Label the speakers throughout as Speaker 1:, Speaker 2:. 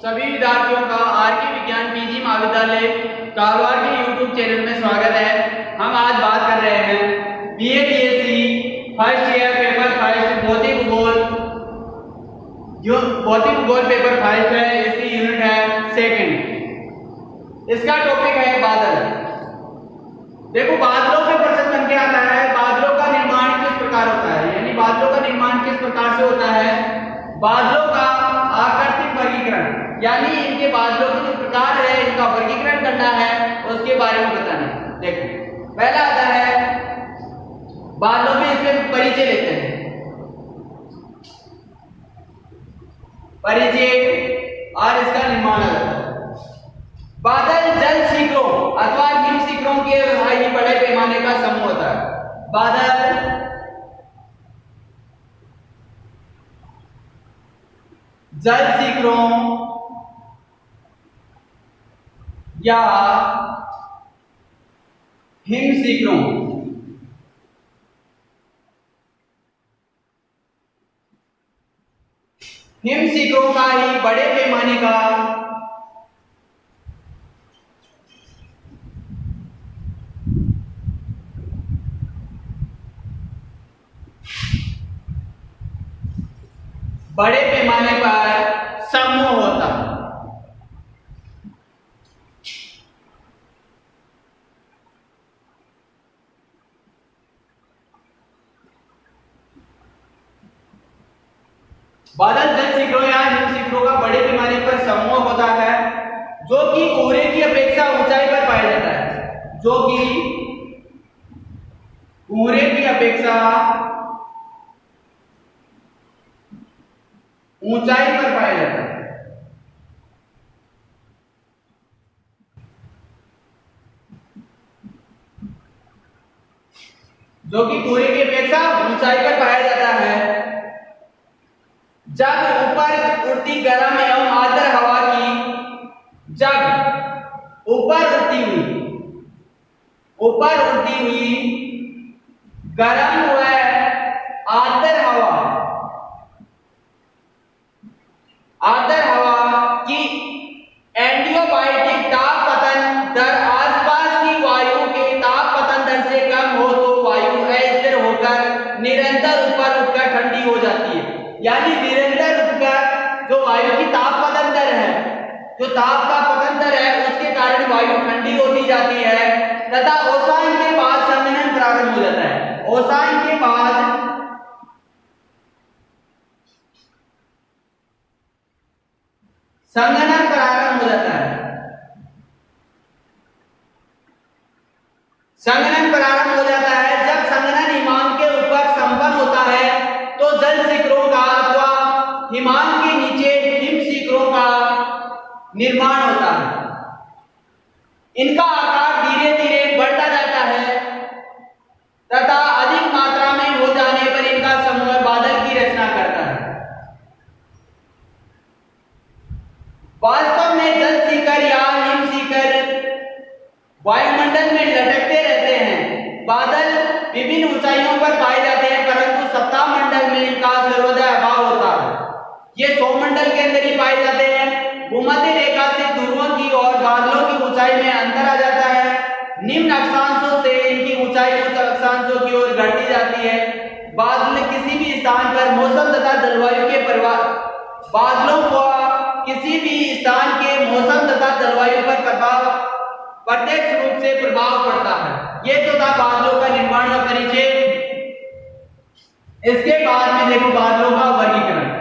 Speaker 1: सभी विद्यार्थियों का आर के विज्ञान पीजी महाविद्यालय कालवार के यूट्यूब चैनल में स्वागत है। हम आज बात कर रहे हैं BA BSc first year paper first भौतिक भूगोल, जो भौतिक भूगोल पेपर फर्स्ट है, इसकी यूनिट है सेकंड। इसका टॉपिक है बादल। देखो, बादलों पे प्रश्न बन के आता है, बादलों का निर्माण किस प्रकार होता है, यानी बादलों का निर्माण किस प्रकार से होता है। बादलों का आकृतिक वर्गीकरण, यानी इनके बादलों के जो प्रकार है इनका वर्गीकरण करना है और उसके बारे में बताना है। देखो, पहला आता है बादलों में, इसमें परिचय लेते हैं। परिचय और इसका निर्माण होता है। बादल जल शिखरों अथवा हिम शिखरों के बड़े पैमाने का समूह होता है। बादल जल शिखरों या हिम शिखरों का ही बड़े पैमाने का पर समूह होता है। बादल जल शिखरों या हिम शिखरों का बड़े पैमाने पर समूह होता है, जो कि कोहरे की अपेक्षा ऊंचाई पर पाया जाता है। जो कि कोहरे की अपेक्षा ऊंचाई पर पाया जाता है। जो कि कोहरे की अपेक्षा ऊंचाई पर पाया जाता है। जब ऊपर उड़ती गर्म एवं आर्द्र हवा की, जब ऊपर उड़ती हुई गर्म व आर्द्र हवा की एडियाबैटिक ताप पतन दर आसपास की वायु के ताप पतन दर से कम हो तो वायु अस्थिर होकर निरंतर ऊपर उठकर ठंडी हो जाती है। यानी निरंतर उठकर जो वायु की ताप पतन दर है, जो ताप का पतन दर है, उसके कारण वायु ठंडी होती जाती है तथा ओसान के बाद संघनन प्रारंभ हो जाता है। ओसान के बाद संघनन प्रारंभ हो जाता है। संघनन प्रारंभ हो जाता है। जब संघनन हिमांक के ऊपर संपन्न होता है तो जल शिखरों का अथवा हिमांक के नीचे हिम शिखरों का निर्माण होता है। इनका आकार धीरे धीरे बढ़ता जाता है तथा अधिक मात्रा में हो जाने पर इनका समूह बादल की रचना करता है। वास्तव में जल शिखर या हिम शिखर वायुमंडल में लटकते रहते हैं। बादल विभिन्न ऊंचाइयों पर पाए जाते हैं, परंतु सप्ताह मंडल में इनका सर्वदा अभाव होता है। ये सौमंडल के अंदर ही पाए जाते हैं। भूमध्य रेखा से ध्रुवों की और बादलों की ऊंचाई में अंतर आ जाता है। निम्न अक्षांशों से इनकी ऊंचाई उच्च अक्षांशों की ओर घटती जाती है। बादल किसी भी स्थान पर मौसम तथा जलवायु के बादलों का किसी भी स्थान के मौसम तथा जलवायु पर प्रत्यक्ष रूप से प्रभाव पड़ता है। ये तो था बादलों का निर्माण का परिचय। इसके बाद में देखो बादलों का वर्गीकरण।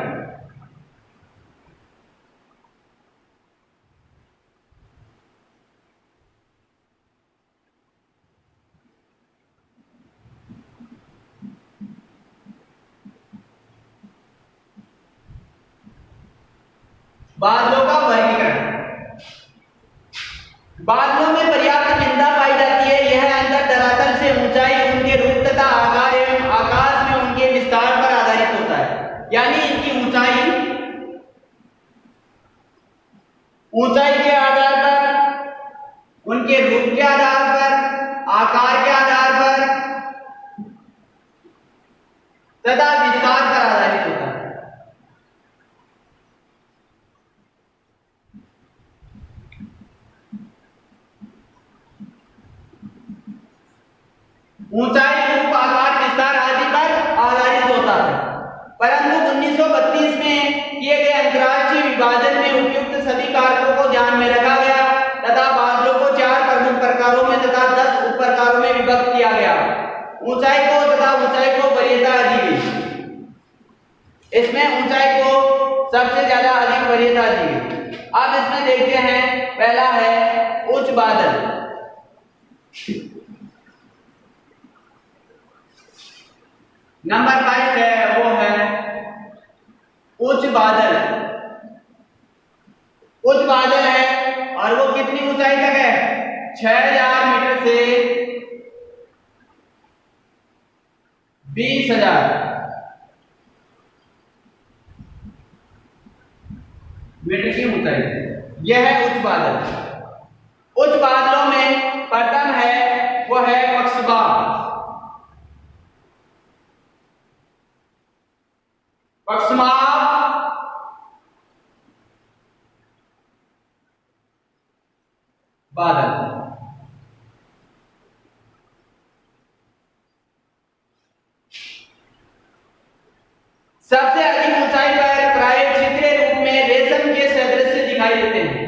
Speaker 1: बादलों का वर्गीकरण। बादलों में पर्याप्त भिन्नता पाई जाती है। यह अंतर धरातल से ऊंचाई, उनके रूप तथा आकार एवं आकाश में उनके विस्तार पर आधारित होता है। यानी इनकी ऊंचाई के आधार पर, उनके रूप के आधार पर, आकार के आधार पर तथा विस्तार पर आधारित होता है। होता है, परंतु 1932 में किए गए अंतर्राष्ट्रीय विभाजन में उपयुक्त सभी कारकों को ध्यान में रखा गया तथा बादलों को 4 प्रमुख प्रकारों में तथा 10 उप प्रकारों में विभक्त किया गया। ऊंचाई को वरीयता दी गई। इसमें ऊंचाई को सबसे ज्यादा अधिक वरीयता दी गई। अब इसमें देखते हैं, पहला है उच्च बादल। नंबर 5 है, वो है उच्च बादल। उच्च बादल है और वो कितनी ऊंचाई तक है? 6000 मीटर से 20,000 मीटर की ऊंचाई। यह है उच्च बादल। उच्च बादलों में प्रथम है, वो है पक्षमाप। बादल सबसे अधिक ऊंचाई पर प्राय चित्रीय रूप में रेशम के सदृश दिखाई देते हैं।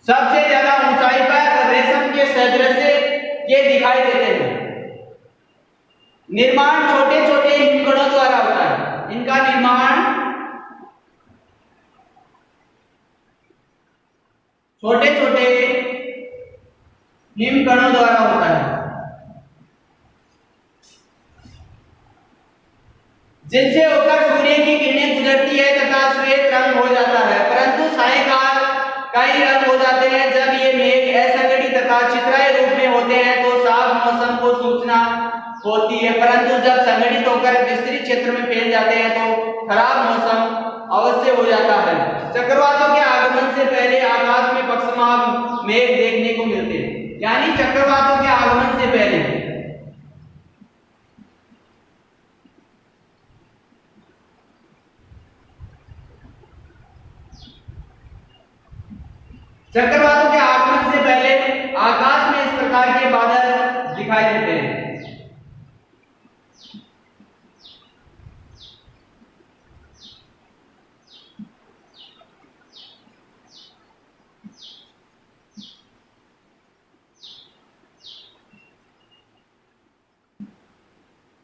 Speaker 1: सबसे ज्यादा ऊंचाई पर रेशम के सदृश ये दिखाई देते हैं। निर्माण छोटे छोटे हिमकणों द्वारा होता है। इनका निर्माण छोटे छोटे हिमकणों द्वारा होता है, जिनसे होकर सूर्य की किरणें गुजरती है तथा श्वेत रंग हो जाता है, परंतु सायंकाल कई रंग हो जाते हैं। जब ये मेघ असंगठित तथा चित्राय रूप में होते हैं तो साफ मौसम को सूचना होती है, परंतु जब संगठित होकर विस्तृत क्षेत्र में फैल जाते हैं तो खराब मौसम अवश्य हो जाता है। चक्रवातों के आगमन से पहले आकाश में पक्षमाप मेघ देखने को मिलते हैं, यानी चक्रवातों के आगमन से पहले। चक्रवातों के आगमन से पहले आकाश में इस प्रकार के बादल दिखाई देते हैं।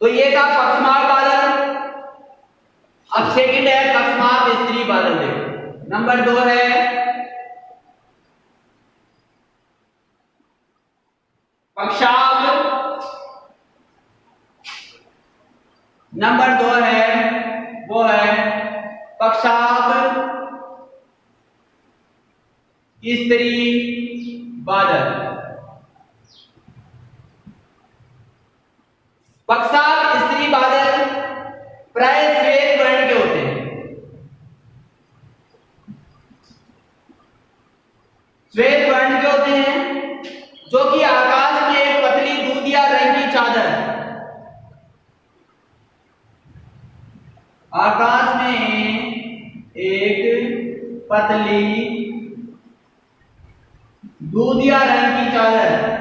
Speaker 1: तो ये था पक्षमाप बादल। अब सेकंड है पक्षमाप स्त्री बादल। देखो नंबर 2 है पक्षाप। नंबर 2 है, वो है पक्षाप स्त्री बादल। पक्षाप स्त्री बादल प्राय श्वेत वर्ण के होते हैं। श्वेत वर्ण के होते हैं, जो कि आकाश में एक पतली दूधिया रंग की चादर, आकाश में एक पतली दूधिया रंग की चादर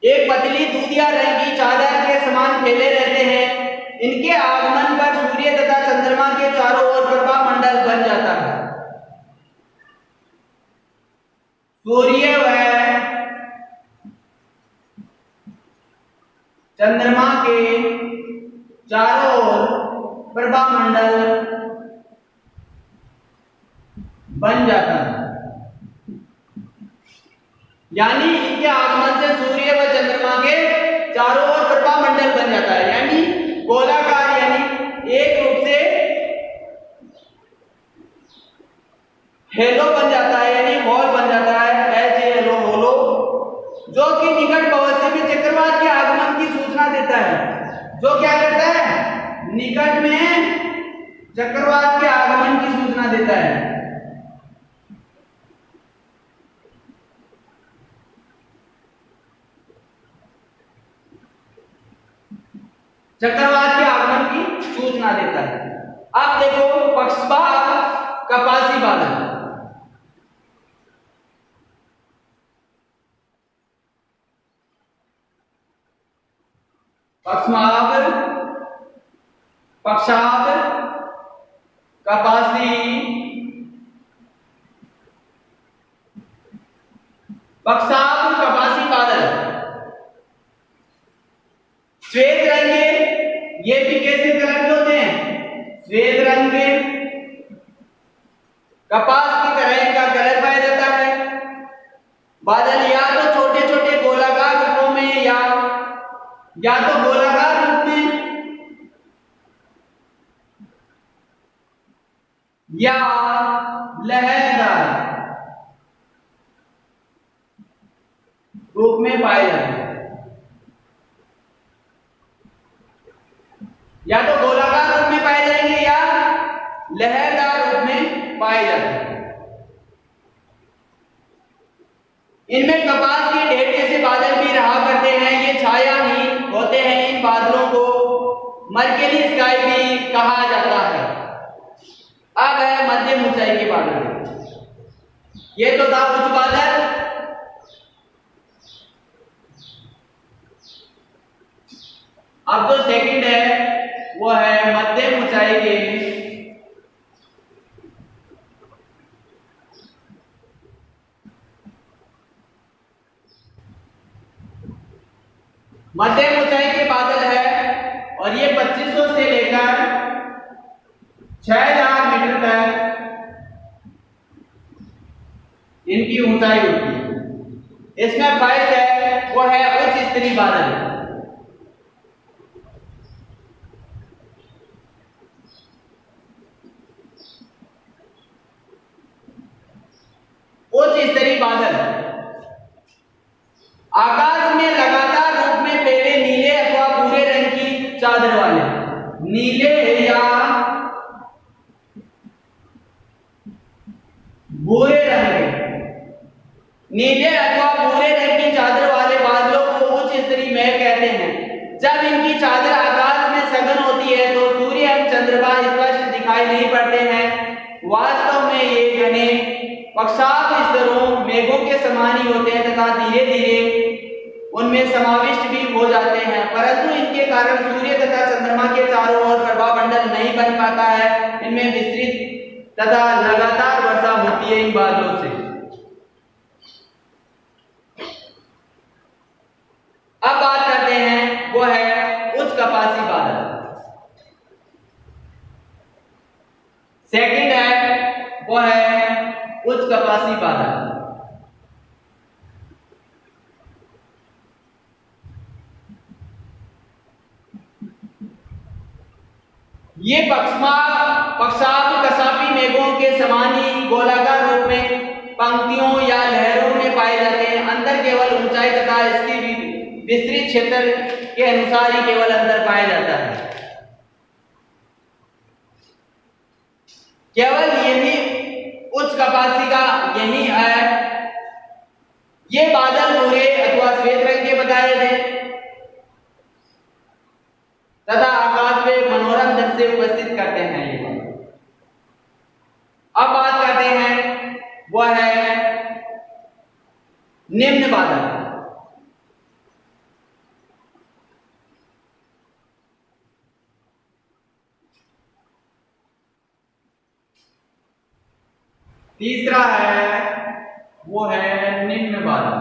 Speaker 1: एक पतली दूधिया रंग की चादर के समान फैले रहते हैं। इनके आगमन पर सूर्य तथा चंद्रमा के चारों ओर प्रभा मंडल बन जाता है। सूर्य व चंद्रमा के चारों ओर प्रभा मंडल बन जाता है, यानी इनके आगमन से सूर्य व चंद्रमा के चारों ओर प्रभा मंडल बन जाता है, यानी गोलाकार, यानी एक रूप से हेलो बन जाता है, यानी हॉल बन जाता है, एच ए एल ओ होलो, जो कि निकट भविष्य में चक्रवात के आगमन की सूचना देता है। जो क्या करता है? निकट में चक्रवात के आगमन की सूचना देता है। चक्रवात के आगमन की बना देता है। अब देखो पक्षवाह कपासी बादल, पक्षमाग, पक्षाग, कपासी, पक्षाग कपासी बादल। श्वेत रंग ये भी कैसे कलर के होते हैं? श्वेत रंग कपास की तरह इनका कलर पाया जाता है। बादल या तो छोटे छोटे गोलाकार रूपों में या तो गोलाकार रूप में या लहरदार रूप में पाए जाते हैं। या तो गोलाकार रूप में पाए जाएंगे या लहरदार रूप में पाए जाते हैं। इनमें कपास के ढेर जैसे बादल भी रहा करते हैं। ये छायाहीन होते हैं। इन बादलों को मर्केली स्काई भी कहा जाता है। अब है मध्यम ऊंचाई के बादल। ये तो था उच्च बादल। अब जो सेकंड है वो है मध्यम ऊंचाई के मध्यम ऊंचाई के बादल है और ये 2500 से लेकर 6000 मीटर तक इनकी ऊंचाई होती है। इसमें फर्स्ट है वो है उच्च स्तरीय बादल। उच्च स्तरीय बादल आकाश में लगातार रूप में फैले नीले अथवा भूरे रंग की चादर वाले, नीले या भूरे रंग के, नीले अथवा भूरे रंग की चादर वाले बादलों को उच्च स्तरीय मेघ कहते हैं। जब इनकी चादर आकाश में सघन होती है तो सूर्य एवं चंद्रमा स्पष्ट दिखाई नहीं पड़ते हैं। वास्तव में ये घने पक्षाग स्तरों मेघों के समान ही होते हैं तथा धीरे धीरे उनमें समाविष्ट भी हो जाते हैं, परंतु इनके कारण सूर्य तथा चंद्रमा के चारों ओर प्रभाव मंडल नहीं बन पाता है। इनमें विस्तृत तथा लगातार वर्षा होती है इन बादलों से। अब बात करते हैं वो है उच्च कपासी बादल। सेकंड है वो है उच्च कपासी बादल। ये पक्षाग कसापी मेघों के समान ही गोलाकार रूप में पंक्तियों या लहरों में पाए जाते हैं। अंतर केवल ऊंचाई तथा इसकी विस्तृत क्षेत्र के अनुसार ही केवल अंतर पाया जाता है। केवल यही उच्च कपासी का यही है। ये बादल भूरे अथवा श्वेत रंग के बताए थे तथा आकाश में मनोरम दृश्य उपस्थित करते हैं ये बादल। अब बात करते हैं वो है निम्न बादल। तीसरा है वो है निम्न बादल।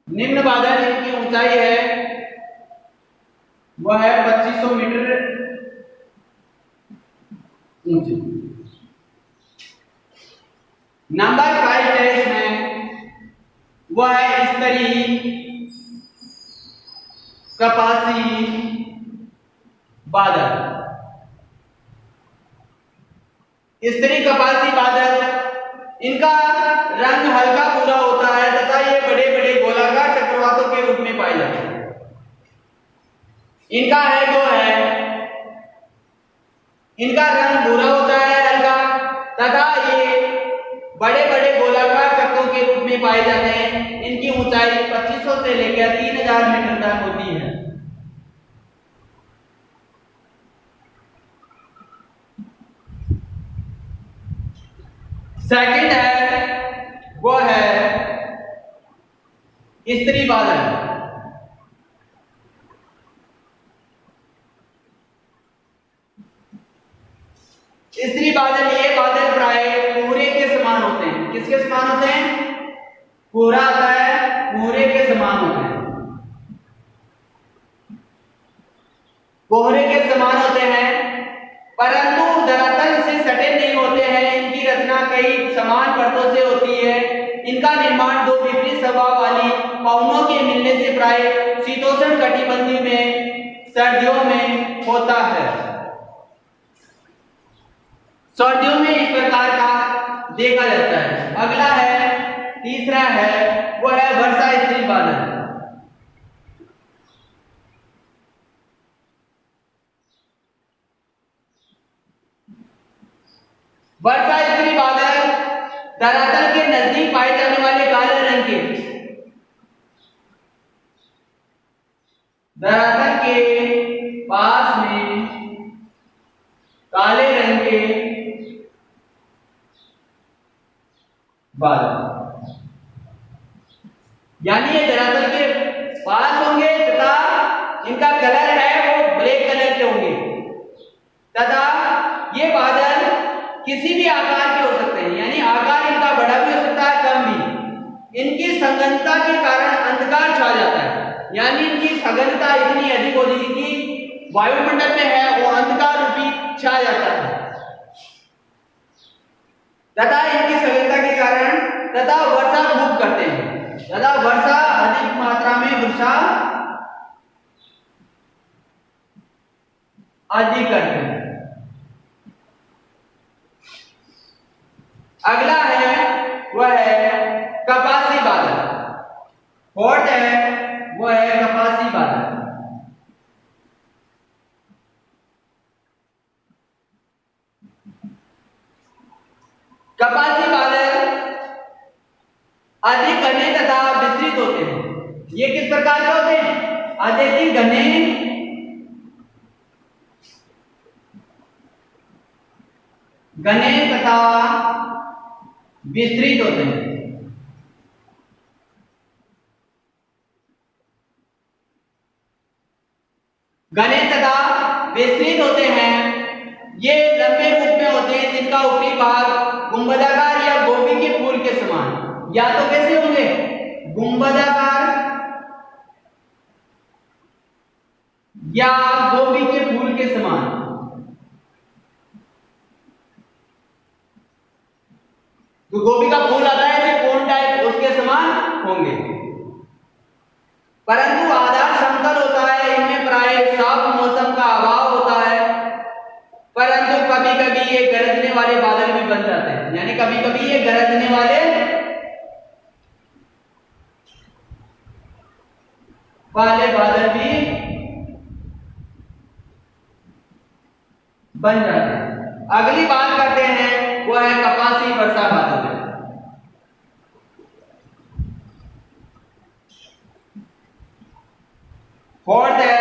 Speaker 1: निम्न बादल इनकी ऊंचाई है वह है 2500 मीटर ऊंची। नंबर 5 है इसमें वह है स्तरीय कपासी बादल। स्तरीय कपासी बादल इनका रंग हल्का भूरा होता है तथा ये बड़े बड़े गोलाकार चक्रवातों के रूप में पाए जाते हैं। इनका है जो है इनका रंग भूरा होता है हल्का तथा ये बड़े बड़े गोलाकार चक्रों के रूप में पाए जाते हैं। इनकी ऊंचाई 2500 से लेकर 3000 मीटर तक होती है। सेकंड है वो है स्त्री बादल। स्त्री बादल, ये बादल प्राय पूरे के समान होते हैं। किसके समान होते हैं? पूरा आता है, पूरे के समान होते हैं, कोहरे के समान होते हैं, परंतु धरातल से सटे नहीं होते हैं। इनकी रचना कई समान परतों से होती है। इनका निर्माण दो विपरीत स्वभाव वाली पवनों के मिलने से प्राय शीतोष्ण कटिबंधीय में सर्दियों में होता है। सर्दियों में इस प्रकार का देखा जाता है। अगला है, तीसरा है वो है वर्षा स्त्री बादल। वर्षा स्त्री बादल धरातल के नजदीक पाए जाने वाले काले रंग के, धरातल के पास में काले रंग के बादल, यानी ये धरातल के पास होंगे तथा इनका कलर है वो ब्लैक कलर के होंगे, तथा ये बादल किसी भी आकार के हो सकते हैं, यानी आकार इनका बड़ा भी हो सकता है, कम भी। इनकी संघनता के कारण अंधकार छा जाता है, यानी इनकी संघनता इतनी अधिक होती है कि वायुमंडल में है वो अंधकार रूपी छा जाता है, तथा इनकी संघनता के कारण तथा वर्षा खूब करते हैं, तथा वर्षा अधिक मात्रा में वर्षा अधिक करते हैं। अगला है वह है कपासी बादल। फोर्थ है वो है कपासी बादल। कपासी बादल अधिक घने तथा विस्तृत होते हैं। ये किस प्रकार के होते हैं? अधिक घने तथा विस्तृत होते हैं। घने तथा विस्तृत होते हैं। ये लंबे रूप में होते हैं, जिनका ऊपरी भाग गुंबदाकार या गोभी के फूल के समान, या तो कैसे होंगे? गुंबदाकार या गोभी के फूल के समान। तो गोभी का फूल आता है जो कोन टाइप, उसके समान होंगे, परंतु आधार समतल होता है। इनमें प्राय साफ मौसम का अभाव होता है, परंतु कभी कभी ये गरजने वाले बादल भी बन जाते हैं, यानी कभी कभी ये गरजने वाले बादल भी बन जाते हैं। अगली बात करते हैं वो है कपासी वर्षा बादल। फोर्थ है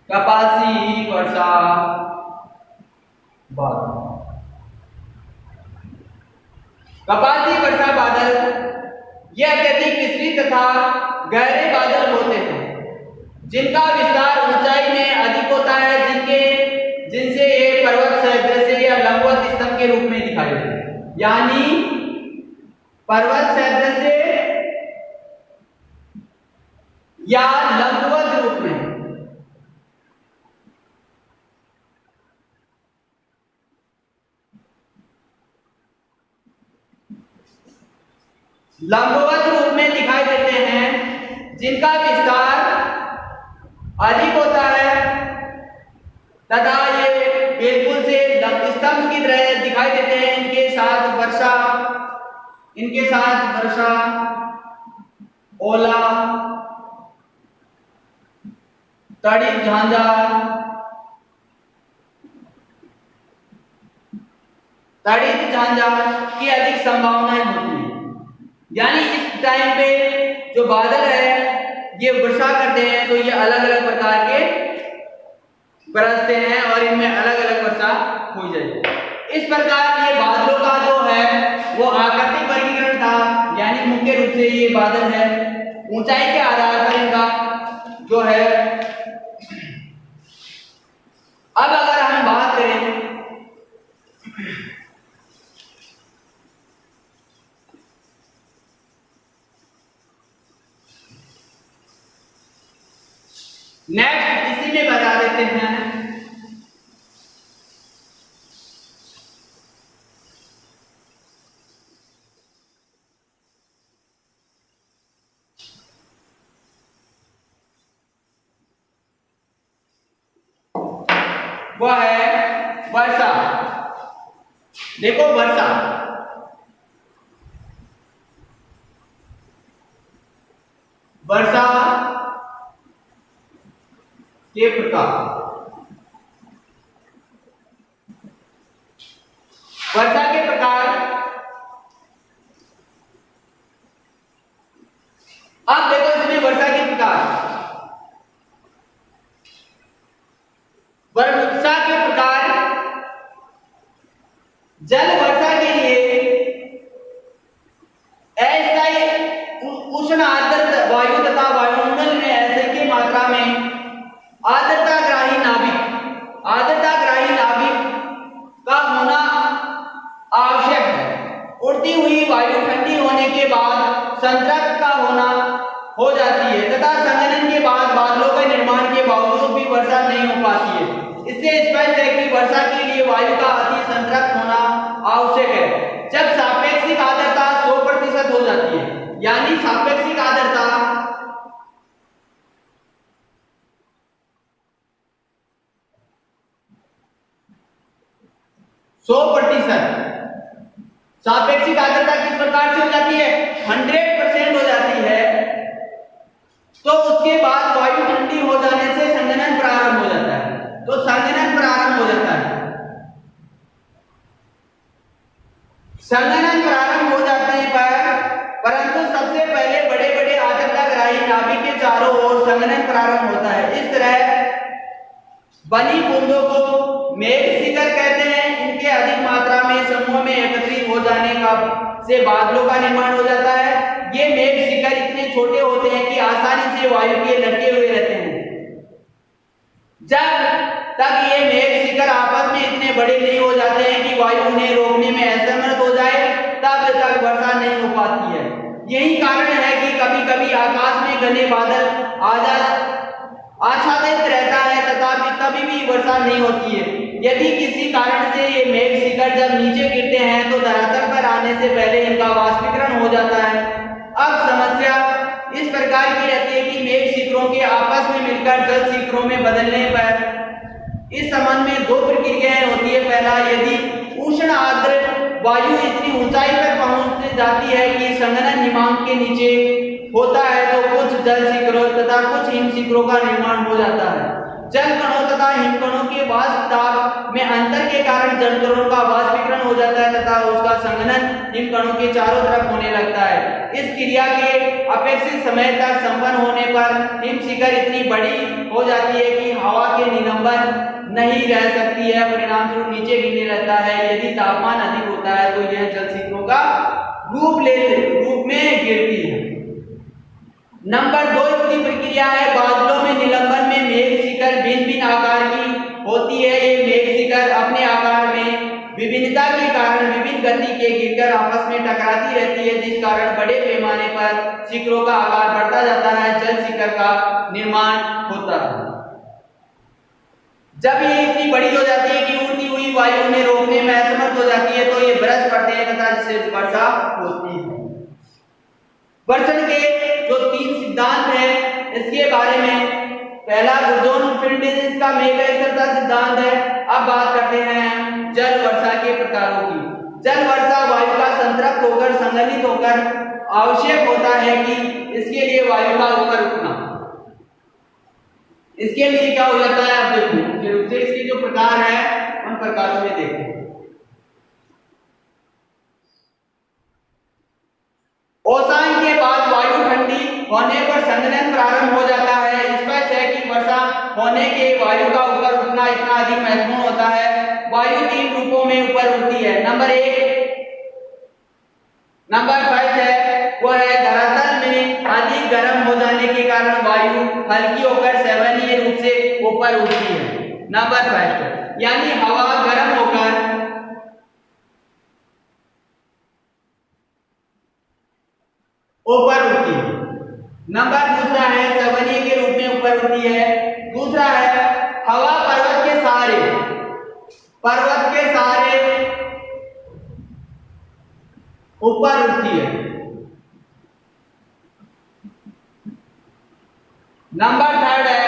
Speaker 1: कपासी वर्षा बादल। कपासी वर्षा बादल ये अत्यधिक विस्तृत तथा गहरे बादल होते हैं, जिनका विस्तार ऊंचाई में अधिक होता है, जिनसे ये पर्वत सदृश या लंबवत स्तंभ के रूप में दिखाई देते हैं, यानी पर्वत सदृश या लंबवत रूप में। लंबवत रूप में दिखाई देते हैं, जिनका विस्तार अधिक होता है, तथा ये बिल्कुल से स्तंभ की तरह दिखाई देते हैं। इनके साथ वर्षा, ओला, तड़ित झांझा, की अधिक संभावनाएं होती है। यानी इस टाइम पे जो बादल है ये वर्षा करते हैं, तो ये अलग अलग प्रकार के बरसते हैं और इनमें अलग अलग वर्षा हो जाएगी। इस प्रकार ये बादलों का जो है वो आकृतिक वर्गीकरण था, यानी मुख्य रूप से ये बादल है ऊंचाई के आधार पर इनका जो है। अब अगर हम बात करें नेक्स्ट, इसी में बता देते हैं वह है वर्षा। देखो वर्षा वर्षा के प्रकार, वर्षा के प्रकार। अब देखो इसमें वर्षा के प्रकार, वर्षा के प्रकार जल वर्षा के लिए अस्थायी उष्ण आर्द्र वायु तथा वायुमंडल में ऐसे की मात्रा में आर्द्रताग्राही नाभिक, आर्द्रताग्राही नाभिक का होना आवश्यक है। उड़ती हुई वायु ठंडी होने के बाद संतृप्त का होना हो जाती है तथा संघनन के बाद बादलों के निर्माण के बावजूद भी वर्षा नहीं हो पाती है। इससे स्पष्ट है कि वर्षा के लिए वायु का अति संतृप्त होना आवश्यक है। जब सापेक्षिक आर्द्रता 100% हो जाती है, यानी सापेक्षिक आर्द्रता 100%, सापेक्षिक आर्द्रता किस प्रकार से हो जाती है? 100% हो जाती है। तो उसके बाद वायु ठंडी हो जाने से संघनन प्रारंभ हो जाता है। तो संघनन प्रारंभ हो जाता है, संघनन प्रारंभ हो जाने पर परंतु सबसे पहले बड़े बड़े आर्द्रताग्राही नाभिक के चारों ओर संघनन प्रारंभ होता है। इस तरह बनी बूंदों को मेघ शिखर कहते हैं। इनके अधिक मात्रा में समूह में एकत्रित हो जाने का से बादलों का निर्माण हो जाता है। ये मेघ शिखर इतने छोटे होते हैं कि आसानी से वायु के लटके हुए रहते हैं। जब तक ये मेघ शिखर आपस में इतने बड़े नहीं हो जाते हैं कि वायु उन्हें रोकने में असमर्थ हो जाए, तब तक वर्षा नहीं हो पाती है। यही कारण है कि कभी कभी आकाश में घने बादल आच्छादित रहता है तथापि कभी भी वर्षा नहीं होती है। यदि किसी कारण से ये मेघ शिखर जब नीचे गिरते हैं तो धरातल पर आने से पहले इनका वाष्पीकरण हो जाता है। अब समस्या इस प्रकार की रहती है कि मेघ शिखरों के आपस में मिलकर जल शिखरों में बदलने पर इस संबंध में दो प्रक्रियाएं होती है। पहला, यदि उष्ण आर्द्र वायु इतनी ऊंचाई पर पहुंच जाती है कि संघनन हिमांक के नीचे होता है तो कुछ जल शिखरों तथा कुछ हिम शिखरों का निर्माण हो जाता है। जल कणों तथा हिमकणों के वाष्प दाब में अंतर के कारण जल कणों का वाष्पीकरण हो जाता है तथा उसका संघनन हिमकणों के चारों तरफ होने लगता है। इस क्रिया के अपेक्षित समय तक संपन्न होने पर हिम शिखर इतनी बड़ी हो जाती है कि हवा के निलंबन नहीं रह सकती है, परिणाम स्वरूप नीचे गिरने लगता है। यदि तापमान अधिक होता है तो यह जल शिखरों का रूप में गिरती है। नंबर 2 इसकी प्रक्रिया है बादलों में निलंबन में मेघ शिखर भिन्न भिन्न आकार की होती है। ये मेघ शिखर अपने आकार में विभिन्नता के कारण विभिन्न गति के गिरकर आपस में टकराती रहती है, जिस कारण बड़े पैमाने पर शिखरों का आकार बढ़ता जाता है, जल शिखर का निर्माण होता है। जब ये इतनी बड़ी हो जाती है कि उड़ती हुई वायु उन्हें रोकने में असमर्थ हो जाती है तो ये बरस पड़ते हैं तथा जिससे वर्षा होती है। वर्षण के जो 3 सिद्धांत हैं इसके बारे में, पहला बुर्जोन-फर्नांडीज का मेघ स्थिरता सिद्धांत है। अब बात करते हैं जल वर्षा के प्रकारों की। जल वर्षा वायु का संतृप्त होकर संघनित होकर आवश्यक होता है कि इसके लिए वायु का ऊपर उठना। इसके लिए क्या हो जाता है आप देखो, इसके जो प्रकार है उन प्रकारों में देखो। ओसान के बाद वायु ठंडी होने पर संघनन प्रारंभ हो जाता है। स्पष्ट है कि वर्षा होने के वायु का ऊपर उठना इतना अधिक महत्वपूर्ण होता है। वायु 3 रूपों में ऊपर उठती है। नंबर फर्स्ट है वो है धरातल में अधिक गर्म हो जाने के कारण वायु हल्की होकर संवहनीय रूप से ऊपर उठती है। नंबर फर्स्ट यानी हवा गर्म होकर ऊपर उठती है। नंबर दूसरा है संवहनीय के रूप में ऊपर उठती है। दूसरा है हवा पर्वत के सहारे ऊपर उठती है। नंबर थर्ड है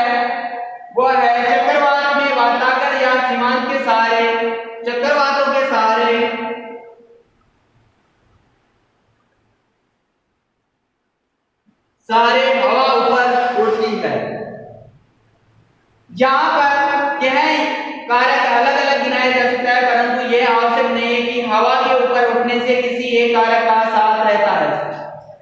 Speaker 1: वो है चक्रवात में वातागर या सीमांत के सहारे चक्रवातों के सहारे हवा ऊपर उड़ती है। यहाँ पर यह कारक अलग अलग गिनाया जा सकता है, परंतु यह आवश्यक नहीं है कि हवा के ऊपर उठने से किसी एक कारक का साथ रहता है।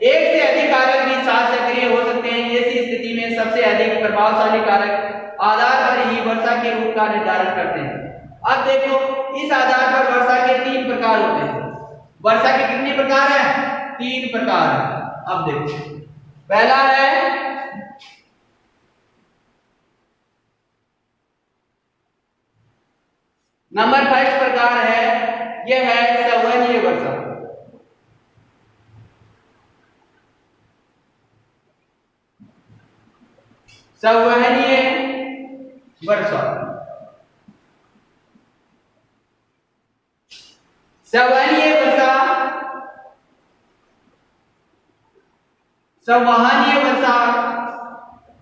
Speaker 1: एक से अधिक कारक भी साथ सक्रिय हो सकते हैं। ऐसी स्थिति में सबसे अधिक प्रभावशाली कारक आधार पर ही वर्षा के रूप का निर्धारण करते हैं। अब देखो इस आधार पर वर्षा के 3 प्रकार होते हैं। वर्षा के कितने प्रकार हैं? 3 प्रकार हैं। अब देखो पहला है नंबर फर्स्ट प्रकार है यह है संवहनीय वर्षा। संवहनीय वर्षा संवहनीय वर्षा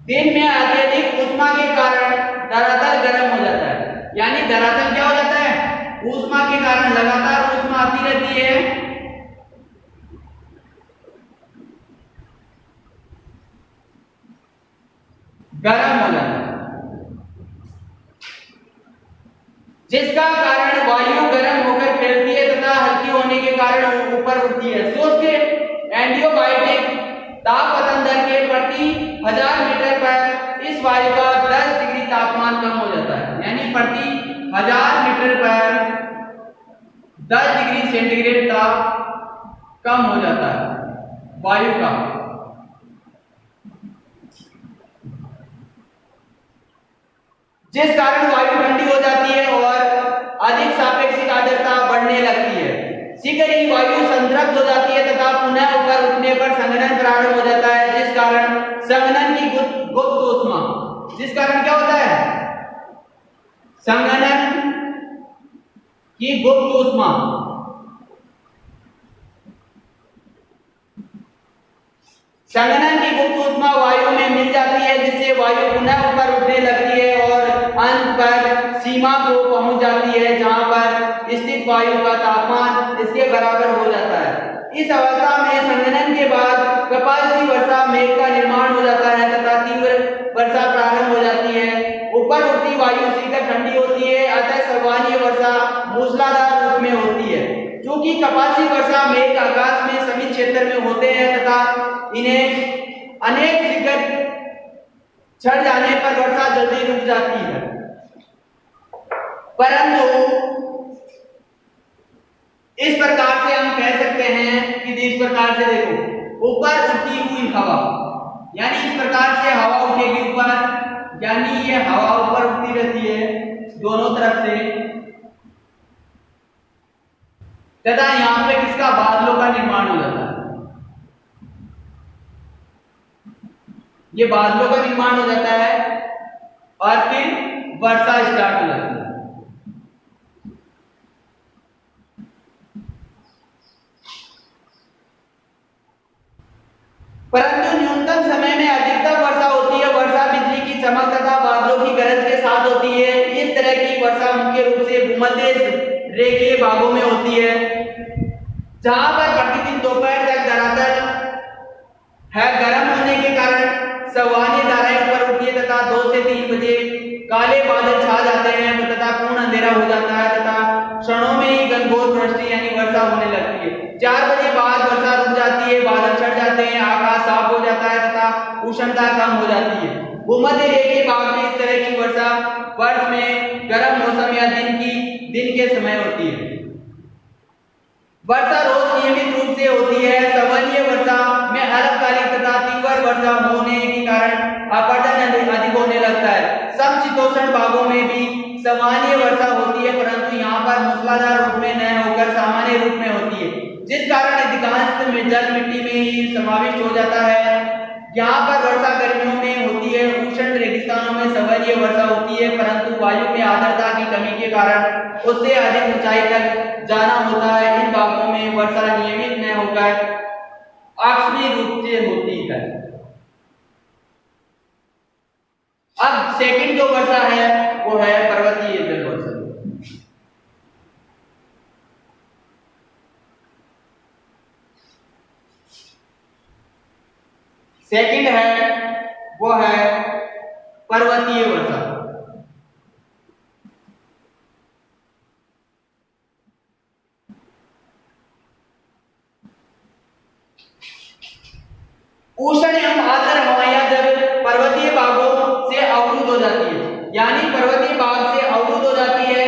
Speaker 1: दिन में अत्यधिक ऊष्मा के कारण धरातल गर्म हो जाता है। यानी धरातल क्या हो जाता है? ऊष्मा के कारण लगातार ऊष्मा आती रहती है। गर्म हो जाता है, जिसका कारण वायु गर्म होकर फैलती है तथा हल्की होने के कारण ऊपर उठती है। सोच के एडियाबैटिक ताप पतन दर के प्रति 1000 मीटर पर इस वायु का 10 डिग्री तापमान कम हो जाता है। यानी प्रति 1000 मीटर पर 10 डिग्री सेंटीग्रेड ताप कम हो जाता है वायु का। जिस कारण वायु ठंडी हो जाती है और अधिक सापेक्षिक आर्द्रता बढ़ने लगती है। शीघ्र ही वायु संतृप्त हो जाती है तथा पुनः ऊपर उठने पर संघनन प्रारंभ हो जाता है, जिस कारण संघनन की गुप्त ऊष्मा, जिस कारण क्या होता है? संघनन की गुप्त ऊष्मा संघनन की गुप्त ऊष्मा वायु में मिल जाती है, जिससे वायु पुनः ऊपर उठने लगती है और अंत पर सीमा को पहुंच जाती है, जहां पर स्थित वायु का तापमान इसके बराबर हो जाता है। इस अवस्था में संघनन के बाद कपासी वर्षा मेघ का निर्माण हो जाता है तथा तीव्र वर्षा प्रारंभ हो जाती है। ऊपर उठती वायु शीघ्र ठंडी होती है, अतः संवहनीय वर्षा मूसलाधार रूप में होती है। क्योंकि कपासी वर्षा मेघ आकाश में सभी क्षेत्र में होते हैं तथा इन्हें अनेक शीघ्र छड़ जाने पर वर्षा जल्दी रुक जाती है। परंतु इस प्रकार से हम कह सकते हैं कि इस प्रकार से देखो ऊपर उठती हुई हवा, यानी इस प्रकार से हवा उठेगी ऊपर, यानी ये हवा ऊपर उठती रहती है दोनों तरफ से तथा यहाँ पे किसका बादलों का निर्माण हो जाता है। ये बादलों का निर्माण हो जाता है और फिर वर्षा स्टार्ट हो जाती है। परंतु न्यूनतम समय में अधिकतम वर्षा होती है। वर्षा बिजली की चमक तथा बादलों की गरज के साथ होती है। इस तरह की वर्षा मुख्य रूप से भूमध्य रेखीय भागों में होती है, जहां पर प्रतिदिन दोपहर तक धरातल है गर्म होने के कारण संवहनीय धाराएं ऊपर उठती है तथा 2 से 3 बजे काले बादल छा जाते हैं तथा पूर्ण अंधेरा हो जाता है तथा क्षणों में ही घनघोर वृष्टि यानी वर्षा होने लगती है। 4 बजे बाद वर्षा रुक जाती है, बादल छट जाते हैं, आकाश साफ हो जाता है तथा उष्णता कम हो जाती है। भूमध्य रेखीय भाग में इस तरह की वर्षा वर्ष में गर्म मौसम या दिन के समय होती है। वर्षा रोज नियमित रूप से होती है। सामान्य वर्षा में अल्पकालिक तथा तीव्र वर्षा होने के कारण आपर्जन अधिक होने लगता है। समशीतोष्ण भागों में भी सामान्य वर्षा होती है, परंतु यहाँ पर मूसलाधार रूप में न होकर सामान्य रूप में होती है, जिस कारण अधिकांश में जल मिट्टी में ही समाविष्ट हो जाता है। यहाँ पर वर्षा गर्मियों में होती है। उष्ण रेगिस्तानों में सामान्य वर्षा होती है, परंतु वायु में आर्द्रता की कमी के कारण उससे अधिक ऊंचाई तक जाना होता है। इन भागों में वर्षा नियमित न होकर आकस्मिक रूप से होती है। अब सेकंड जो वर्षा है वो है पर्वतीय जल वर्षा। सेकंड है वो है पर्वतीय वर्षा। उष्ण एवं आर्द्र हवाएं जब पर्वतीय भागों से अवरुद्ध हो जाती है, यानी पर्वतीय भाग से अवरुद्ध हो जाती है,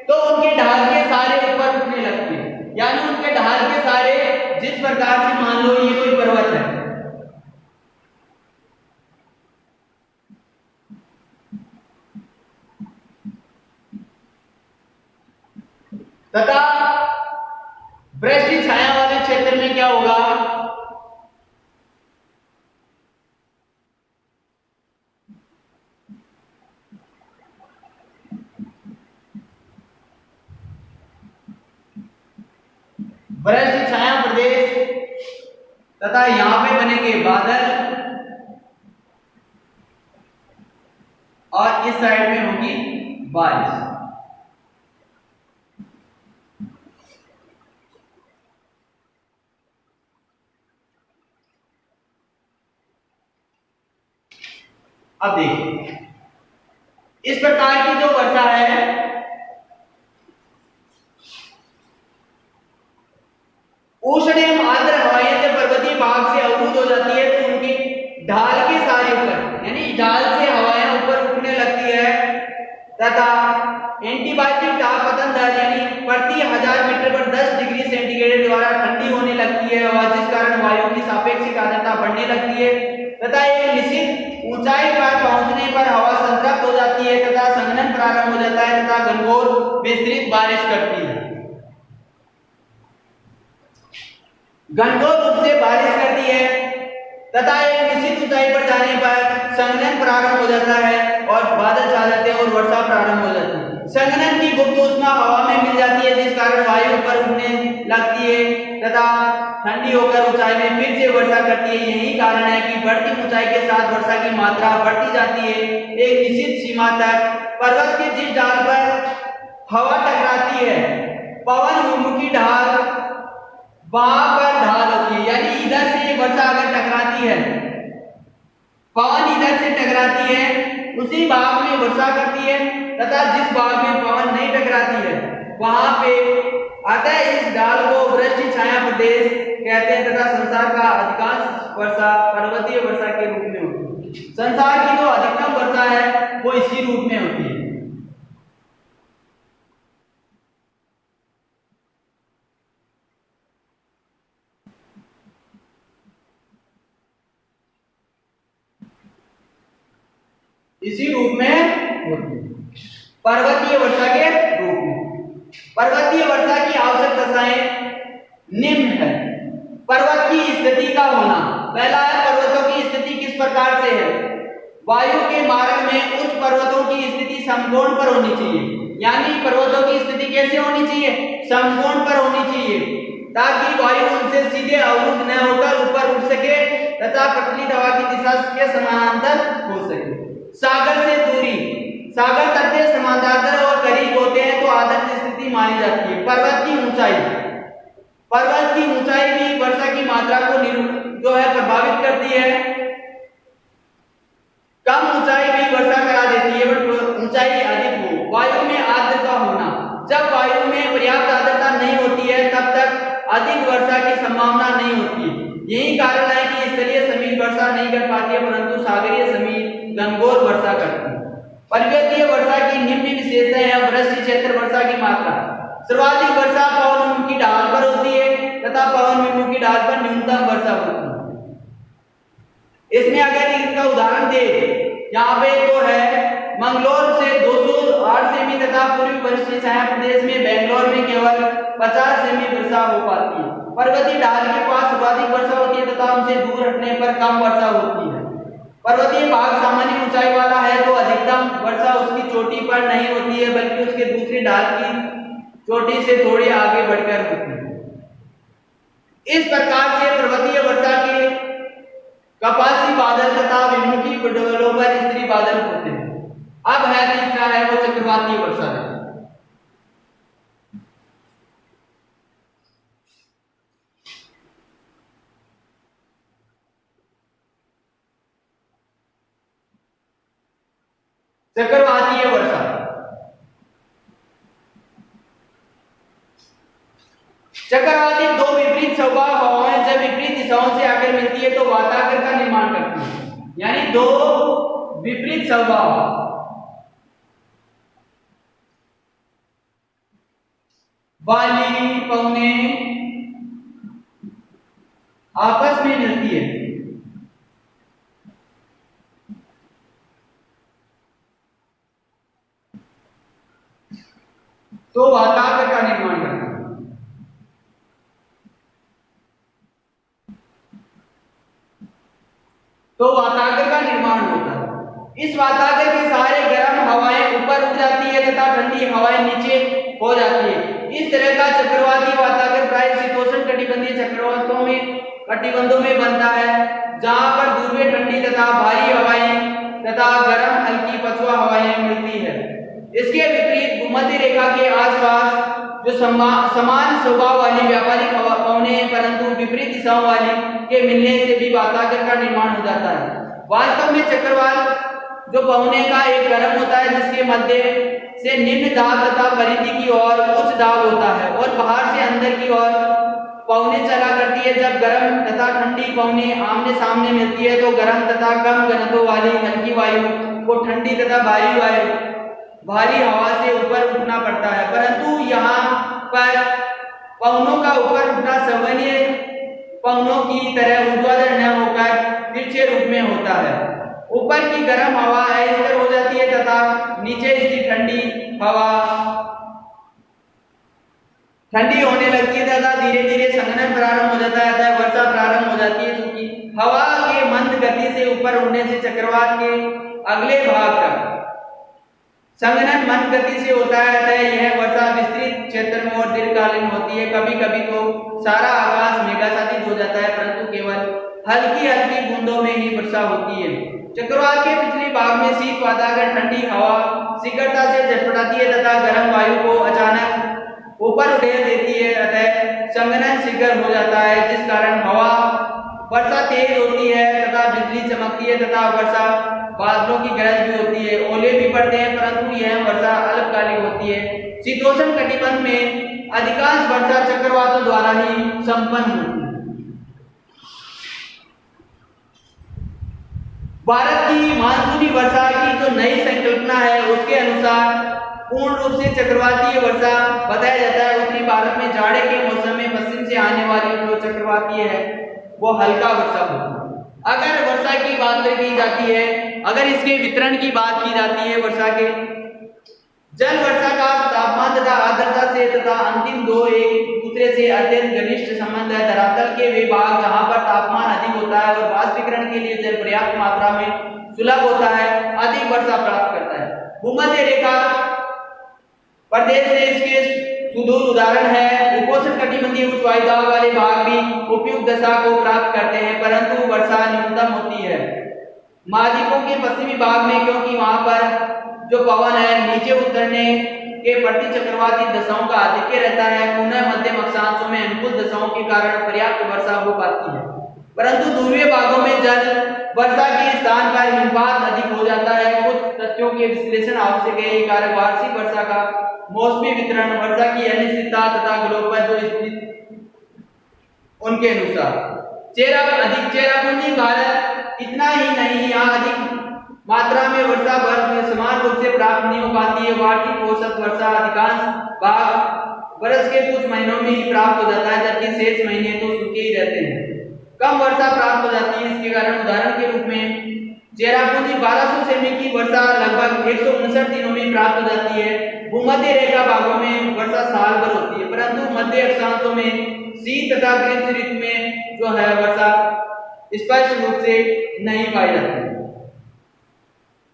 Speaker 1: तो उनके ढाल के सारे ऊपर उठने लगते हैं। यानी उनके ढाल के सारे जिस प्रकार से मान लो ये कोई पर्वत है, तथा वृष्टि छाया वाले क्षेत्र में क्या होगा, वृष्टि छाया प्रदेश तथा यहां पे बनेंगे बादल और इस साइड में होगी बारिश। अब देखिए इस प्रकार की जो वर्षा है उष्ण एवं आर्द्र हवाएं जब पर्वतीय भाग से अवरुद्ध हो जाती है तो उनकी ढाल के सारे ऊपर यानी ढाल से हवाएं ऊपर उठने लगती है तथा एंटीबायोटिक तापपतन दर यानी प्रति 1000 मीटर पर 10 डिग्री सेंटीग्रेड द्वारा ठंडी होने लगती है और जिस कारण वायु की सापेक्षिक आर्द्रता बढ़ने लगती है तथा एक निश्चित ऊंचाई पर पहुंचने पर हवा संतृप्त हो जाती है तथा संघनन प्रारंभ हो जाता है तथा घनघोर विस्तृत बारिश करती है। घनघोर रूप से बारिश करती है तथा एक निश्चित ऊंचाई पर जाने पर संघनन प्रारंभ हो जाता है और बादल छा जाते हैं और वर्षा प्रारंभ हो जाती है। संघनन की गुप्त ऊष्मा हवा में मिल जाती है जिस कारण वायु ऊपर उठने लगती है तथा ठंडी होकर ऊंचाई में फिर से वर्षा करती है। यही कारण है कि बढ़ती ऊंचाई के साथ वर्षा की मात्रा बढ़ती जाती है। एक निश्चित सीमा तक पर्वत के जिस ढाल पर हवा टकराती है पवन उन्मुखी ढाल वहां पर ढाल होती है, यानी इधर से वर्षा अगर टकराती है पवन इधर से टकराती है उसी भाग में वर्षा करती है तथा जिस भाग में पवन नहीं टकराती है वहां पे अतः इस ढाल को वृष्टि छाया प्रदेश कहते हैं तथा संसार का अधिकांश वर्षा पर्वतीय वर्षा के रूप में होती है। संसार की जो अधिकतम वर्षा है वो इसी रूप में होती है। इसी रूप में होती है पर्वतीय वर्षा के रूप में। पर्वतीय वर्षा की आवश्यक दशाएं निम्न है। पर्वत की स्थिति का होना, पहला है पर्वतों की स्थिति किस प्रकार से है। वायु के मार्ग में उच्च पर्वतों की स्थिति समकोण पर होनी चाहिए, यानी पर्वतों की स्थिति कैसे होनी चाहिए, समकोण पर होनी चाहिए ताकि वायु उनसे सीधे अवरुद्ध न होकर ऊपर उठ सके तथा प्रचलित हवा की दिशा के समानांतर हो सके। सागर से दूरी, सागर तट के समानांतर और करीब होते हैं तो आदर्श स्थिति मानी जाती है। पर्वत की ऊंचाई, पर्वत की ऊंचाई भी वर्षा की मात्रा को जो है प्रभावित करती है। कम ऊंचाई भी वर्षा करा देती है, बट ऊंचाई अधिक हो। वायु में आर्द्रता होना, जब वायु में पर्याप्त आर्द्रता नहीं होती है तब तक अधिक वर्षा की संभावना नहीं होती है। यही कारण है कि स्थलीय समीप वर्षा नहीं कर पाती है परंतु सागरीय समीप घनघोर वर्षा करती है। पर्वतीय वर्षा की निम्न विशेषताएं हैं। वृष्टि क्षेत्र वर्षा की मात्रा, सर्वाधिक वर्षा पवनमुखी ढाल पर होती है तथा पवनविमुखी ढाल पर न्यूनतम वर्षा होती है। इसमें अगर इनका उदाहरण दे, यहाँ पे तो है मंगलोर से 208 सेमी तथा पूर्वी पश्चिमी छाया प्रदेश में बेंगलोर में केवल 50 सेमी वर्षा हो पाती है। पर्वतीय ढाल के पास सर्वाधिक वर्षा होती है तथा उनसे दूर हटने पर कम वर्षा होती है। पर्वतीय भाग सामान्य ऊंचाई वाला है तो अधिकतम वर्षा उसकी चोटी पर नहीं होती है बल्कि उसके दूसरी ढाल की चोटी से थोड़ी आगे बढ़कर होती है। इस प्रकार से पर्वतीय वर्षा के कपासी बादल तथा विमुखी पटलों पर स्त्री बादल होते हैं। अब है तीसरा है वो चक्रवाती वर्षा है। चक्रवातीय वर्षा, चक्रवाती दो विपरीत स्वभाव हवाएं जब विपरीत दिशाओं से आकर मिलती है तो वातावरण का निर्माण करती है। यानी दो विपरीत स्वभाव वाली पवनें आपस में मिलती है तो वातावरण का निर्माण करती है। तो वातावरण का निर्माण होता है। इस वातावरण के सहारे गर्म हवाएं ऊपर उठ जाती है तथा ठंडी हवाएं नीचे हो जाती है। इस तरह का चक्रवाती वातावरण प्राय शीतोष्ण कटिबंधीय कटिबंधों में बनता है जहां पर ध्रुवीय ठंडी तथा भारी हवाएं तथा गर्म हल्की पछुआ हवाएं मिलती है। इसके विपरीत भूमध्य रेखा के आसपास जो समान स्वभाव वाली व्यापारिक पवनें परंतु विपरीत दिशाओं वाली के मिलने से भी वातावरण का निर्माण हो जाता है। वास्तव में चक्रवात जो पवने का एक गर्म होता है जिसके मध्य से निम्न दाब तथा परिधि की ओर उच्च दाब होता है और बाहर से अंदर की ओर पवने चला करती है। जब गर्म तथा ठंडी पवने आमने सामने मिलती है तो गर्म तथा कम घनत्व वाली हल्की वायु को ठंडी तथा भारी हवा से ऊपर उठना पड़ता है परंतु यहाँ पर पवनों का ऊपर उठना सामान्य पवनों की तरह ऊर्ध्वाधर न होकर तिरछे रूप में होता है। ऊपर की गर्म हवा अस्थिर हो जाती है तथा नीचे स्थित ठंडी हवा ठंडी होने लगती है तथा धीरे धीरे संघनन प्रारंभ हो जाता है तथा वर्षा प्रारंभ हो जाती है। क्योंकि हवा के मंद गति से ऊपर उड़ने से चक्रवात के अगले भाग तक संघनन मंद गति से होता है तथा यह वर्षा विस्तृत क्षेत्र में और दीर्घकालीन होती है। कभी कभी तो सारा आकाश मेघाच्छादित हो जाता है परंतु केवल हल्की हल्की बूंदों में ही वर्षा होती है। चक्रवात के पिछले भाग में शीत वातावरण ठंडी हवा शीघ्रता से झटपटाती है तथा गर्म वायु को अचानक ऊपर उड़ेल देती है अतः संघनन शीघ्र हो जाता है जिस कारण हवा वर्षा तेज होती है तथा बिजली चमकती है तथा वर्षा बादलों की गरज भी होती है। ओले भी पड़ते हैं परंतु यह वर्षा अल्पकालिक होती है। शीतोष्ण कटिबंध में अधिकांश वर्षा चक्रवातों द्वारा ही संपन्न होती है। भारत की मानसूनी वर्षा की जो नई संकल्पना है उसके अनुसार पूर्ण रूप से चक्रवातीय वर्षा बताया जाता है। उत्तरी भारत में जाड़े के मौसम में पश्चिम से आने वाली जो चक्रवातीय है वो हल्का वर्षा होती है। अगर वर्षा की बात की जाती है, अगर इसके वितरण की बात की जाती है, वर्षा के जल वर्षा का तापमान तथा आर्द्रता से तथा अंतिम दो एक दूसरे से अत्यंत घनिष्ठ संबंध है। धरातल के वे भाग जहां पर तापमान अधिक होता है और वाष्पीकरण के लिए जल पर्याप्त मात्रा में सुलभ होता है अधिक वर्षा प्राप्त करता है। भूमध्य रेखा प्रदेश से इसके सुदूर उदाहरण है। उपोष्ण कटिबंधीय उच्च वायु दाब वाले भाग भी उपयुक्त दशा को प्राप्त करते हैं परंतु वर्षा न्यूनतम होती है महाद्वीपों के पश्चिमी भाग में क्योंकि वहां पर जो पवन है नीचे उतरने के प्रति चक्रवाती दशाओं का आधिक्य रहता है। पुनः मध्यम अक्षांशों में अनुकूल दशाओं के कारण पर्याप्त वर्षा हो पाती है परंतु ध्रुवीय भागों में जल वर्षा के स्थान पर हिमपात अधिक हो जाता है। कुछ तथ्यों के विश्लेषण आवश्यक है। ये कारक वार्षिक वर्षा का मौसमी वितरण, वर्षा की अनिश्चितता तथा ग्लोब पर जो स्थित उनके अनुसार अधिक चेरापूंजी भारत इतना ही नहीं, यहाँ अधिक मात्रा में वर्षा वर्ष में समान रूप से प्राप्त नहीं हो पाती है। वार्षिक औसत वर्षा अधिकांश भाग वर्ष के कुछ महीनों में ही प्राप्त हो जाता है, जबकि शेष महीने तो सूखे ही रहते हैं। कम वर्षा प्राप्त हो जाती है। इसके कारण उदाहरण के रूप में चेरापूंजी 1200 सेमी की वर्षा लगभग 159 दिनों में प्राप्त हो जाती है। भूमध्य रेखा भागों में वर्षा साल भर होती है, परंतु मध्य अक्षांशों में शीत तथा ग्रीष्म ऋतु में जो है वर्षा स्पष्ट रूप से नहीं पाई जाती।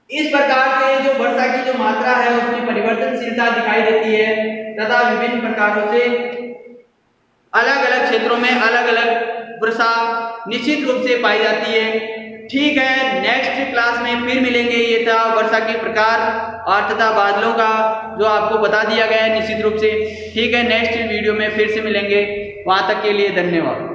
Speaker 1: इस प्रकार से जो वर्षा की जो मात्रा है उसमें परिवर्तनशीलता दिखाई देती है तथा विभिन्न प्रकारों से अलग अलग क्षेत्रों में अलग अलग वर्षा निश्चित रूप से पाई जाती है। ठीक है, नेक्स्ट क्लास में फिर मिलेंगे। ये था वर्षा के प्रकार और तथा बादलों का जो आपको बता दिया गया है निश्चित रूप से। ठीक है, नेक्स्ट वीडियो में फिर से मिलेंगे। वहां तक के लिए धन्यवाद।